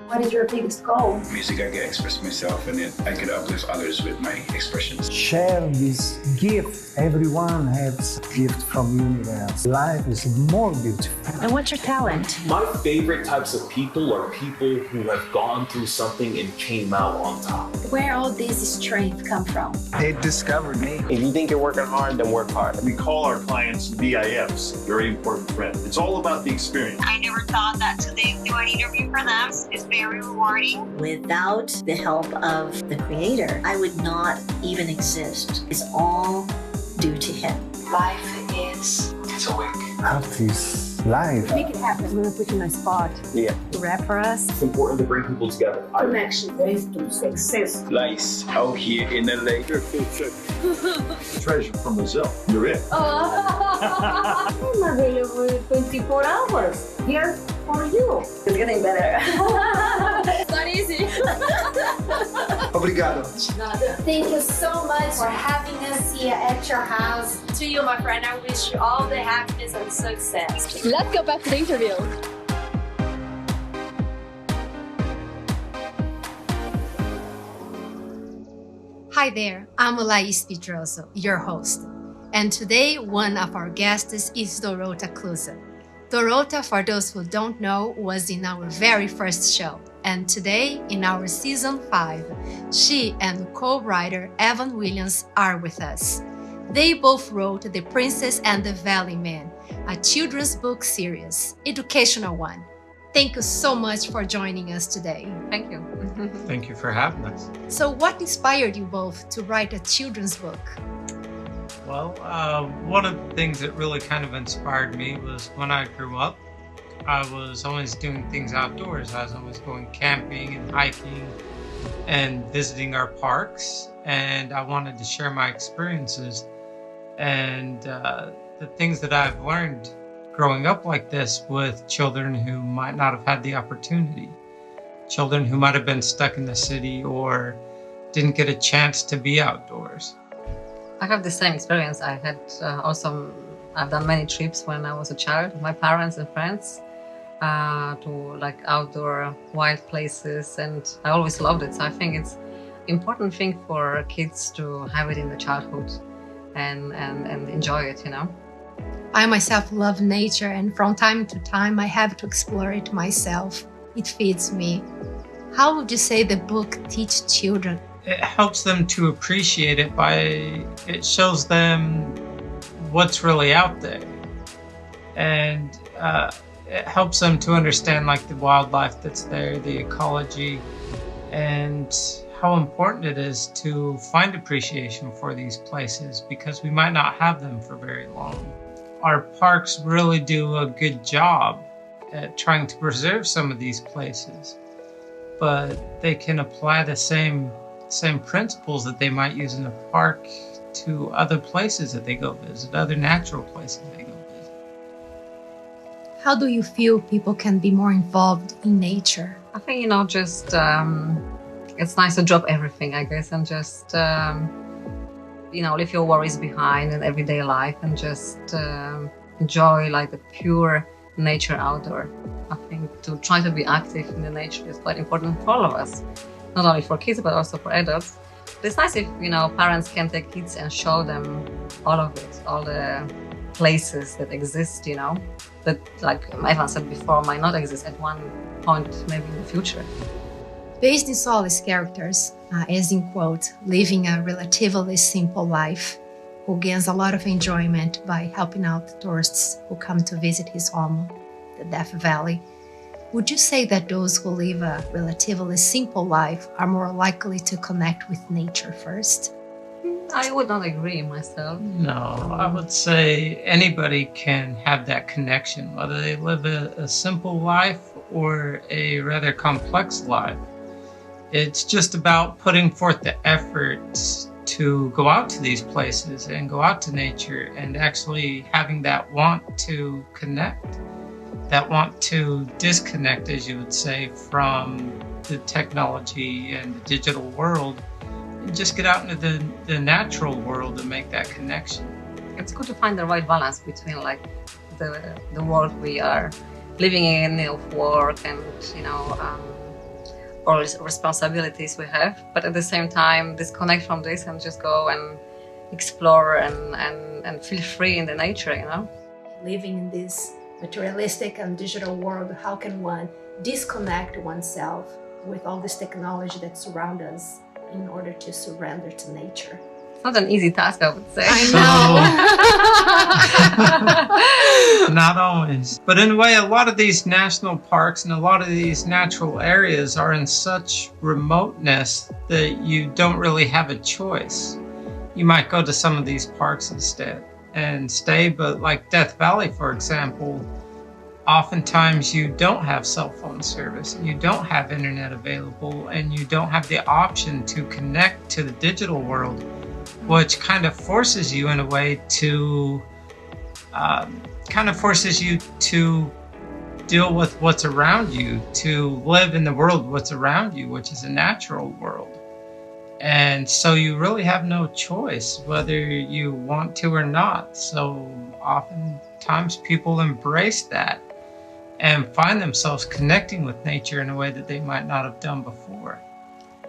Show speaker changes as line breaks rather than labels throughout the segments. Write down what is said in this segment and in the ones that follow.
What is your biggest goal?
Music, I can express myself and I can uplift others with my expressions.
Share this gift. Everyone has a gift from universe. Life is more beautiful.
And what's your talent?
My favorite types of people are people who have gone through something and came out on top.
Where all this strength come from?
They discovered me.
If you think you're working hard, then work hard.
We call our clients VIFs, very important friends. It's all about the experience.
I never thought that today do an interview for them is very rewarding.
Without the help of the creator, I would not even exist. It's all due to him.
Life is...
It's a wink.
Art is life.
Make it happen. I'm gonna put you in my spot.
Yeah.
Rap for us.
It's important to bring people together.
Connection leads to success.
Lights out here in LA.
Treasure from Brazil. You're it.
I'm available 24 hours here for you.
It's getting better.
It's not easy.
Obrigado.
Thank you so much for having us here at your house. To you, my friend, I wish you all the happiness and success.
Let's go back to the interview.
Hi there, I'm Laís Pedroso, your host. And today, one of our guests is Dorota Clousa. Dorota, for those who don't know, was in our very first show. And today, in our season 5, she and co-writer Evan Williams are with us. They both wrote The Princess and the Valley Man, a children's book series, educational one. Thank you so much for joining us today.
Thank you.
Thank you for having us.
So what inspired you both to write a children's book?
Well, one of the things that really kind of inspired me was when I grew up, I was always doing things outdoors. I was always going camping and hiking and visiting our parks, and I wanted to share my experiences and the things that I've learned growing up like this with children who might not have had the opportunity, children who might have been stuck in the city or didn't get a chance to be outdoors.
I have the same experience. I had I've done many trips when I was a child with my parents and friends to like outdoor wild places, and I always loved it. So I think it's important thing for kids to have it in the childhood and enjoy it, you know.
I myself love nature, and from time to time I have to explore it myself. It feeds me. How would you say the book teaches children?
It helps them to appreciate it it shows them what's really out there. And it helps them to understand like the wildlife that's there, the ecology, and how important it is to find appreciation for these places because we might not have them for very long. Our parks really do a good job at trying to preserve some of these places, but they can apply the same principles that they might use in a park to other places that they go visit, other natural places they go visit.
How do you feel people can be more involved in nature?
I think, just it's nice to drop everything, I guess, and just leave your worries behind in everyday life and just enjoy like the pure nature outdoor. I think to try to be active in the nature is quite important for all of us, not only for kids but also for adults. But it's nice if parents can take kids and show them all of it, all the places that exist, that, like Evan said before, might not exist at one point maybe in the future.
Based in Solis' characters, as in quote, living a relatively simple life, who gains a lot of enjoyment by helping out tourists who come to visit his home, the Death Valley. Would you say that those who live a relatively simple life are more likely to connect with nature first?
I would not agree myself.
No, I would say anybody can have that connection, whether they live a simple life or a rather complex life. It's just about putting forth the effort to go out to these places and go out to nature and actually having that want to connect, that want to disconnect, as you would say, from the technology and the digital world and just get out into the natural world and make that connection.
It's good to find the right balance between like the world we are living in, of work and all these responsibilities we have, but at the same time disconnect from this and just go and explore and feel free in the nature, you know.
Living in this materialistic and digital world, how can one disconnect oneself with all this technology that surrounds us in order to surrender to nature?
It's not an easy task, I would say.
I know.
Not always. But in a way, a lot of these national parks and a lot of these natural areas are in such remoteness that you don't really have a choice. You might go to some of these parks instead and stay, but like Death Valley, for example, oftentimes you don't have cell phone service, and you don't have internet available, and you don't have the option to connect to the digital world, which kind of forces you in a way to deal with what's around you, to live in the world what's around you, which is a natural world. And so you really have no choice whether you want to or not. So oftentimes people embrace that and find themselves connecting with nature in a way that they might not have done before.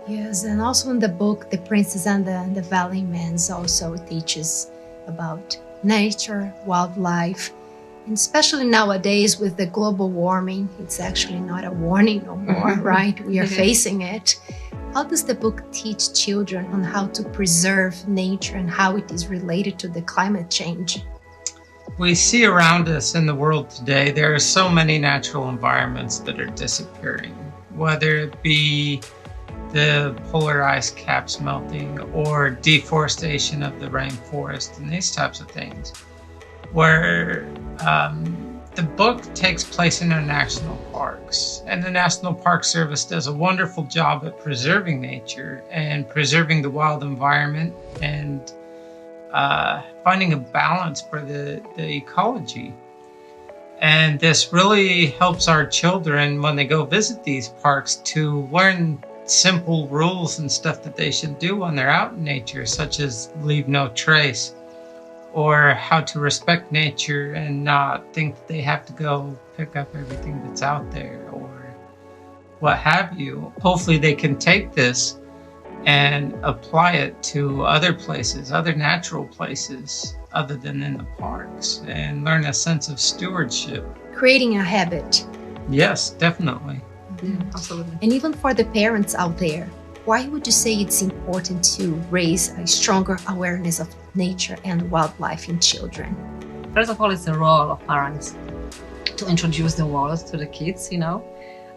Yes, and also in the book, The Princess and the Valley Men also teaches about nature, wildlife, and especially nowadays with the global warming, it's actually not a warning no more, right? We are facing it. How does the book teach children on how to preserve nature and how it is related to the climate change?
We see around us in the world today, there are so many natural environments that are disappearing, whether it be the polar ice caps melting or deforestation of the rainforest and these types of things, where the book takes place in our national parks, and the National Park Service does a wonderful job at preserving nature and preserving the wild environment and finding a balance for the ecology. And this really helps our children when they go visit these parks to learn simple rules and stuff that they should do when they're out in nature, such as leave no trace, or how to respect nature and not think that they have to go pick up everything that's out there or what have you. Hopefully they can take this and apply it to other places, other natural places other than in the parks, and learn a sense of stewardship.
Creating a habit.
Yes, definitely.
Yeah, absolutely.
And even for the parents out there, why would you say it's important to raise a stronger awareness of nature and wildlife in children?
First of all, it's the role of parents to introduce the world to the kids, you know.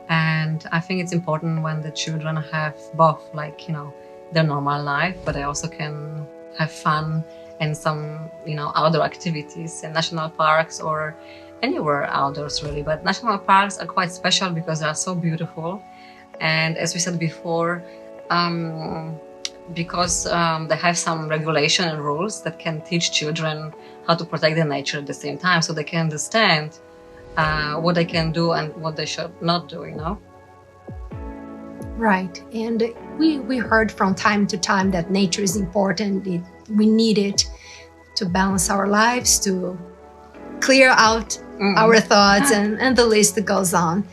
And I think it's important when the children have both, like, you know, their normal life, but they also can have fun and some, you know, outdoor activities in national parks or anywhere outdoors really. But national parks are quite special because they are so beautiful. And as we said before, because they have some regulation and rules that can teach children how to protect the nature at the same time, so they can understand what they can do and what they should not do, you know?
Right. And we heard from time to time that nature is important. We need it to balance our lives, to clear out our thoughts, and the list goes on.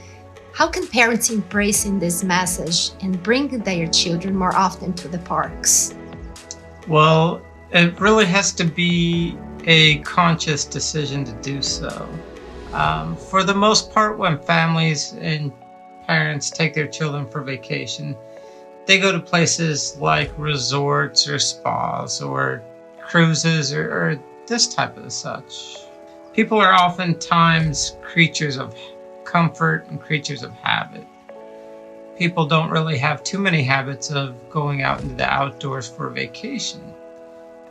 How can parents embrace this message and bring their children more often to the parks?
Well, it really has to be a conscious decision to do so. For the most part, when families and parents take their children for vacation, they go to places like resorts or spas or cruises or this type of such. People are oftentimes creatures of comfort and creatures of habit. People don't really have too many habits of going out into the outdoors for a vacation.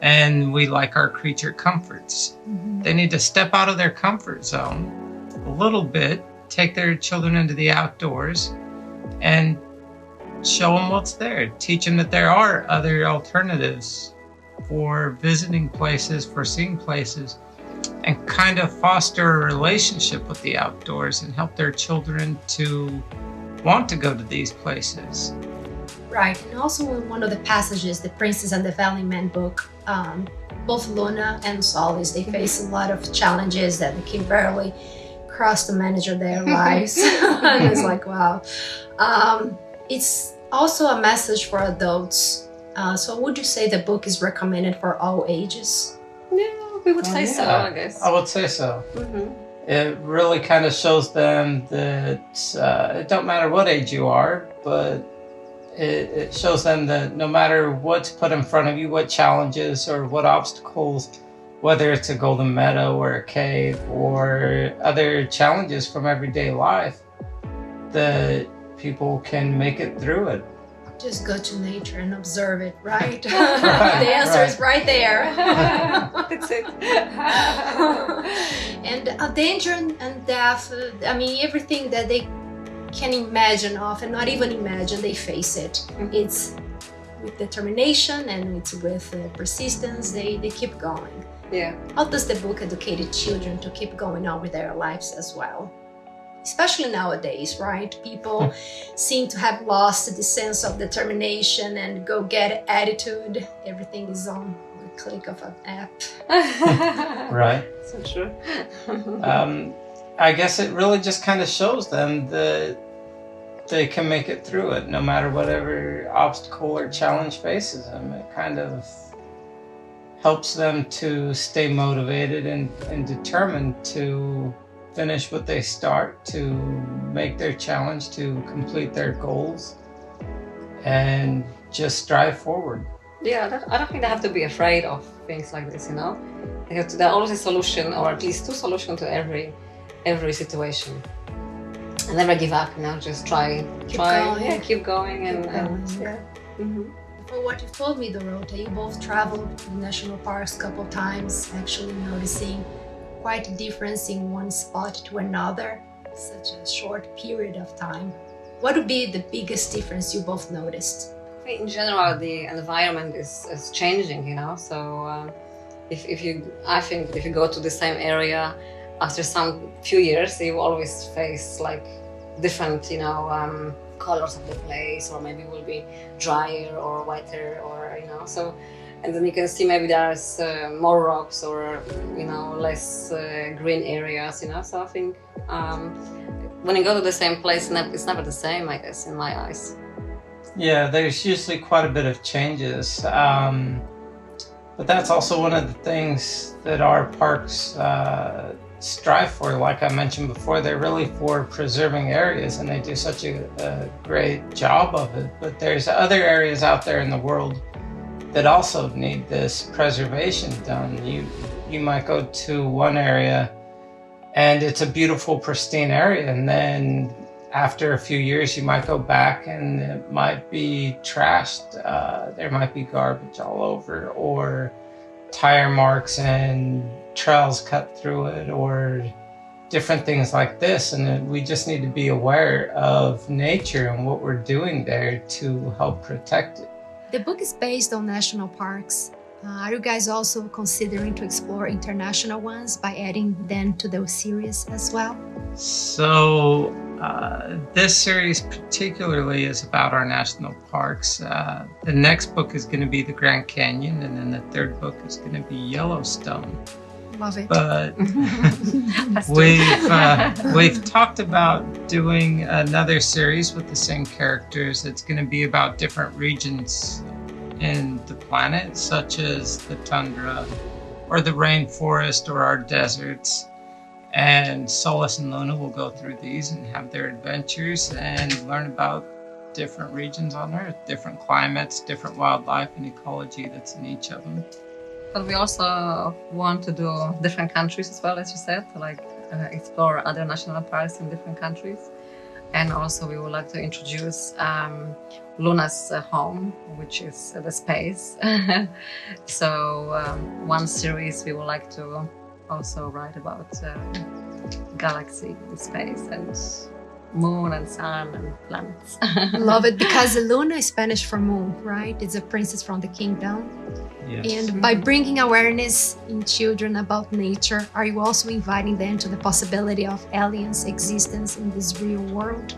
And we like our creature comforts. They need to step out of their comfort zone a little bit, take their children into the outdoors and show them what's there. Teach them that there are other alternatives for visiting places, for seeing places, and kind of foster a relationship with the outdoors and help their children to want to go to these places.
Right. And also in one of the passages, The Princess and the Valley Men book, both Luna and Solis, they face a lot of challenges that they can barely cross to manage their lives. And it's like, wow. it's also a message for adults. So would you say the book is recommended for all ages?
Yeah, we would say so, I guess.
I would say so.
Mm-hmm.
It really kind of shows them that it don't matter what age you are, but it shows them that no matter what's put in front of you, what challenges or what obstacles, whether it's a golden meadow or a cave or other challenges from everyday life, that people can make it through it.
Just go to nature and observe it, right? The
Right,
answer is right there.
That's it.
And danger and death, I mean, everything that they can imagine of and not even imagine, they face it. It's with determination and it's with persistence, they keep going.
Yeah.
How does the book educate children to keep going on with their lives as well? Especially nowadays, right? People seem to have lost the sense of determination and go-get attitude. Everything is on the click of an app.
Right.
So true.
I guess it really just kind of shows them that they can make it through it, no matter whatever obstacle or challenge faces them. It kind of helps them to stay motivated and determined to finish what they start, to make their challenge, to complete their goals, and just strive forward.
Yeah, I don't think they have to be afraid of things like this, you know? There's always a solution, or at least two solutions to every situation. And never give up, you know, just try, keep going and yeah. Mm-hmm.
For what you've told me, Dorota, you both traveled to national parks a couple times, actually noticing quite a difference in one spot to another, such a short period of time. What would be the biggest difference you both noticed?
In general, the environment is changing, you know, so I think if you go to the same area after some few years, you always face like different, you know, colors of the place, or maybe it will be drier or wetter, or, you know, so. And then you can see maybe there's more rocks or, you know, less green areas, you know. So I think when you go to the same place, it's never the same, I guess, in my eyes.
Yeah, there's usually quite a bit of changes. But that's also one of the things that our parks strive for. Like I mentioned before, they're really for preserving areas, and they do such a great job of it. But there's other areas out there in the world that also need this preservation done. You might go to one area and it's a beautiful, pristine area, and then after a few years you might go back and it might be trashed. There might be garbage all over, or tire marks and trails cut through it, or different things like this. And we just need to be aware of nature and what we're doing there to help protect it.
The book is based on national parks. Are you guys also considering to explore international ones by adding them to the series as well?
So this series particularly is about our national parks. The next book is going to be the Grand Canyon, and then the third book is going to be Yellowstone.
Love it.
But we've talked about doing another series with the same characters. It's going to be about different regions in the planet, such as the tundra or the rainforest or our deserts. And Solus and Luna will go through these and have their adventures and learn about different regions on Earth, different climates, different wildlife and ecology that's in each of them.
But we also want to do different countries as well, as you said, like explore other national parks in different countries. And also we would like to introduce Luna's home, which is the space. So one series we would like to also write about galaxy and space and moon and sun and planets.
Love it, because Luna is Spanish for moon, right? It's a princess from the kingdom.
Yes.
And by bringing awareness in children about nature, are you also inviting them to the possibility of aliens' existence in this real world?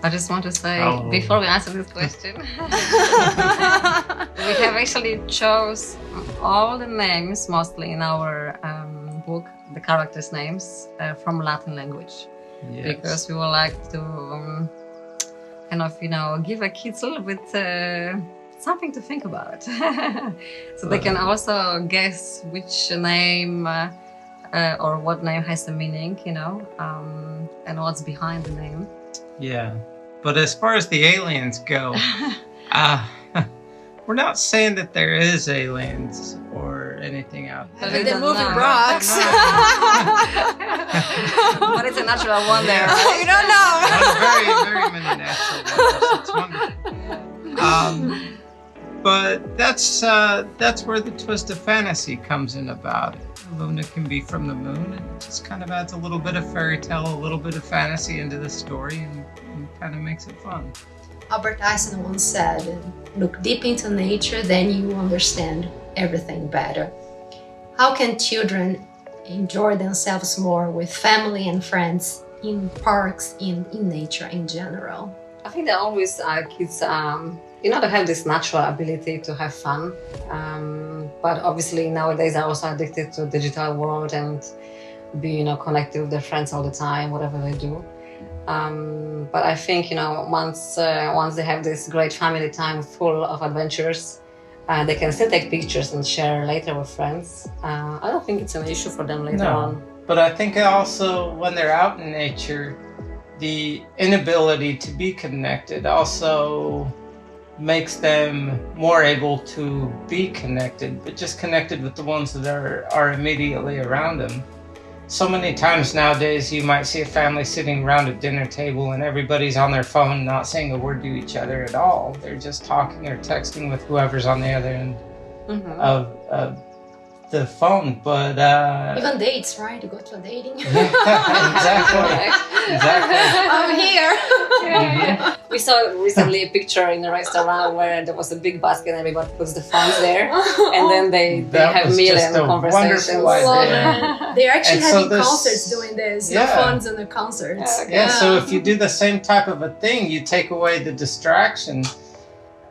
I just want to say, before we answer this question, we have actually chose all the names, mostly in our book, the characters' names from Latin language.
Yes.
Because we would like to kind of, give our kids a little bit something to think about. So they can also guess which name or what name has a meaning, and what's behind the name.
Yeah. But as far as the aliens go, we're not saying that there is aliens or anything out there.
But
They're moving rocks.
But it's a natural wonder.
You don't know.
Very, very many natural wonders. It's wonderful. But that's where the twist of fantasy comes in about it. Luna can be from the moon, and it just kind of adds a little bit of fairy tale, a little bit of fantasy into the story, and kind of makes it fun.
Albert Einstein once said, look deep into nature, then you understand everything better. How can children enjoy themselves more with family and friends in parks, in nature in general?
I think that always kids, they have this natural ability to have fun. But obviously nowadays they're also addicted to the digital world and be, connected with their friends all the time, whatever they do. But I think, once they have this great family time full of adventures, they can still take pictures and share later with friends. I don't think it's an issue for them later on.
But I think also when they're out in nature, the inability to be connected also makes them more able to be connected, but just connected with the ones that are immediately around them. So many times nowadays you might see a family sitting around a dinner table and everybody's on their phone, not saying a word to each other at all. They're just talking or texting with whoever's on the other end of the phone. But
even dates, right? You go to a dating.
Exactly.
I'm here.
Yeah. We saw recently a picture in a restaurant where there was a big basket and everybody puts the phones there, and then they have meal and conversations.
They're actually having
so
concerts doing this. No phones in the concerts.
Yeah, so if you do the same type of a thing, you take away the distraction,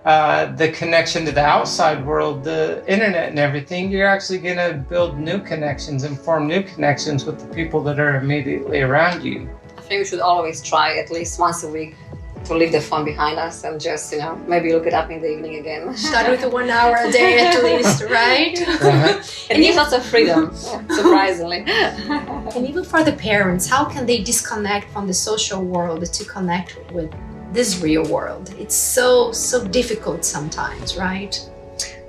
the connection to the outside world, the internet and everything, you're actually going to build new connections and form new connections with the people that are immediately around you.
I think we should always try at least once a week to leave the phone behind us and just, maybe look it up in the evening again.
Start with 1 hour a day at least, right?
And gives lots of freedom, surprisingly.
And even for the parents, how can they disconnect from the social world to connect with this real world? It's so difficult sometimes, right?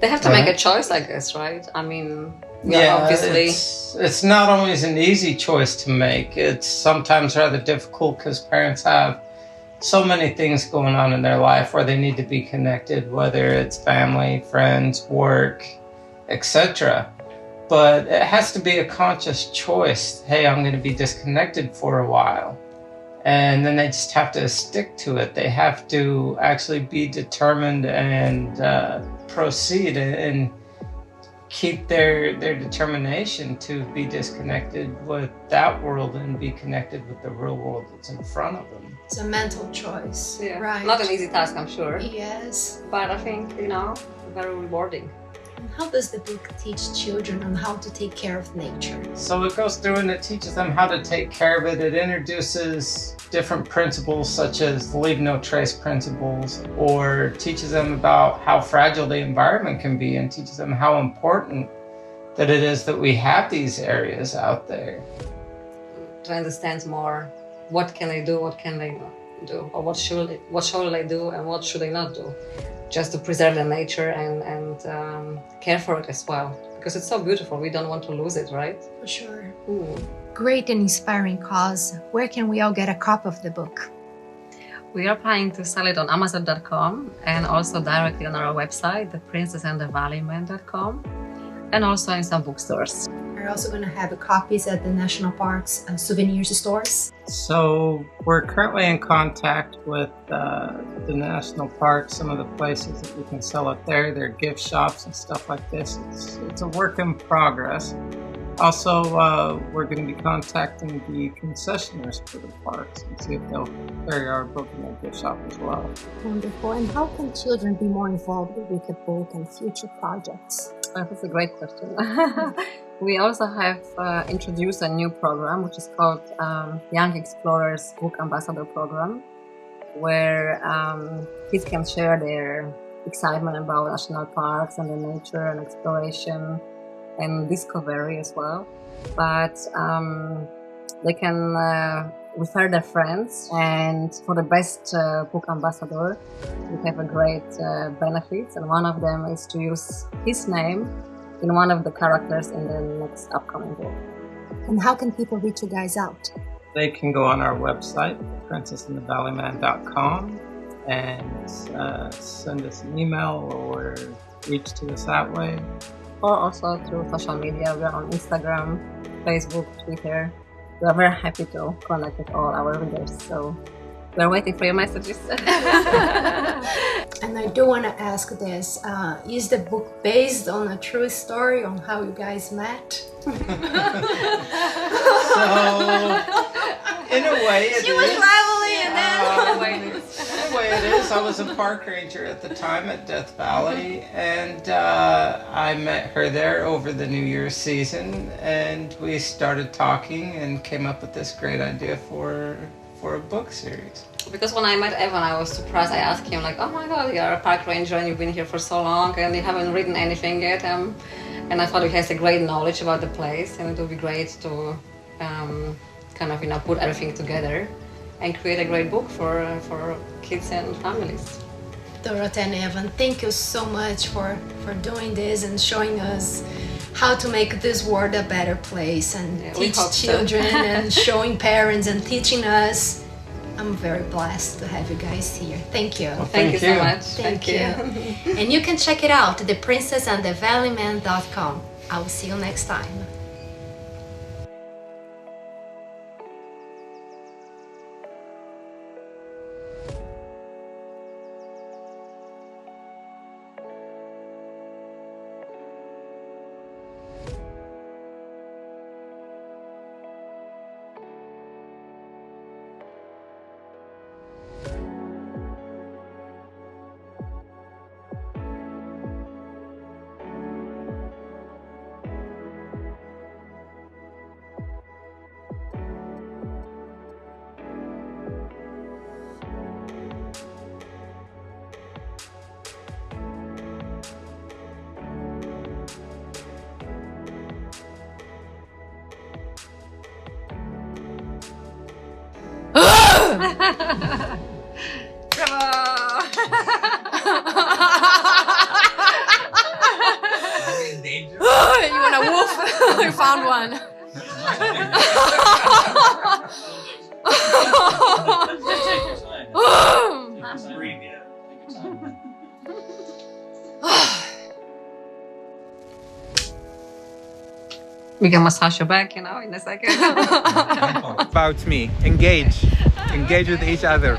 They have to make a choice, I guess, right? I mean, obviously.
It's not always an easy choice to make. It's sometimes rather difficult because parents have so many things going on in their life where they need to be connected, whether it's family, friends, work, etc. But it has to be a conscious choice. Hey, I'm going to be disconnected for a while. And then they just have to stick to it. They have to actually be determined and proceed and keep their determination to be disconnected with that world and be connected with the real world that's in front of them.
It's a mental choice, right?
Not an easy task, I'm sure.
Yes.
But I think, very rewarding.
And how does the book teach children on how to take care of nature?
So it goes through and it teaches them how to take care of it. It introduces different principles such as the leave no trace principles, or teaches them about how fragile the environment can be and teaches them how important that it is that we have these areas out there.
To understand more, what can they do, what can they not do, or what should they do and what should they not do, just to preserve the nature and care for it as well, because it's so beautiful. We don't want to lose it, right?
For sure.
Ooh.
Great and inspiring cause. Where can we all get a copy of the book?
We are planning to sell it on Amazon.com and also directly on our website, theprincessandthevalleyman.com, and also in some bookstores.
We're also going to have copies at the national parks and souvenirs stores.
So we're currently in contact with the national parks, some of the places that we can sell it there. They're gift shops and stuff like this. It's a work in progress. Also, we're going to be contacting the concessionaires for the parks and see if they'll carry our book in their gift shop as well.
Wonderful. And how can children be more involved with the book and future projects?
That's a great question. We also have introduced a new program which is called Young Explorers Book Ambassador Program, where kids can share their excitement about national parks and the nature and exploration and discovery as well. But they can refer their friends, and for the best book ambassador, we have a great benefits, and one of them is to use his name in one of the characters in the next upcoming book.
And how can people reach you guys out?
They can go on our website, princessandthevalleyman.com, and send us an email or reach to us that way.
Or also through social media. We are on Instagram, Facebook, Twitter. We are very happy to connect with all our readers. So we're waiting for your messages.
And I do want to ask this, is the book based on a true story on how you guys met?
So, in a way, it
She was
is.
rivaling and then...
In a way it is. I was a park ranger at the time at Death Valley, and I met her there over the New Year's season, and we started talking and came up with this great idea for a book series.
Because when I met Evan, I was surprised. I asked him, like, oh my God, you're a park ranger and you've been here for so long and you haven't written anything yet. And I thought he has a great knowledge about the place, and it would be great to kind of, put everything together and create a great book for kids and families.
Dorota and Evan, thank you so much for doing this and showing us how to make this world a better place and teach children and showing parents and teaching us. I'm very blessed to have you guys here. Thank you.
Well,
thank you so much.
Thank you. And you can check it out, theprincessandthevalleyman.com. I will see you next time. You want a wolf? We found one.
We can massage your back, in a second.
About me. Engage with each other.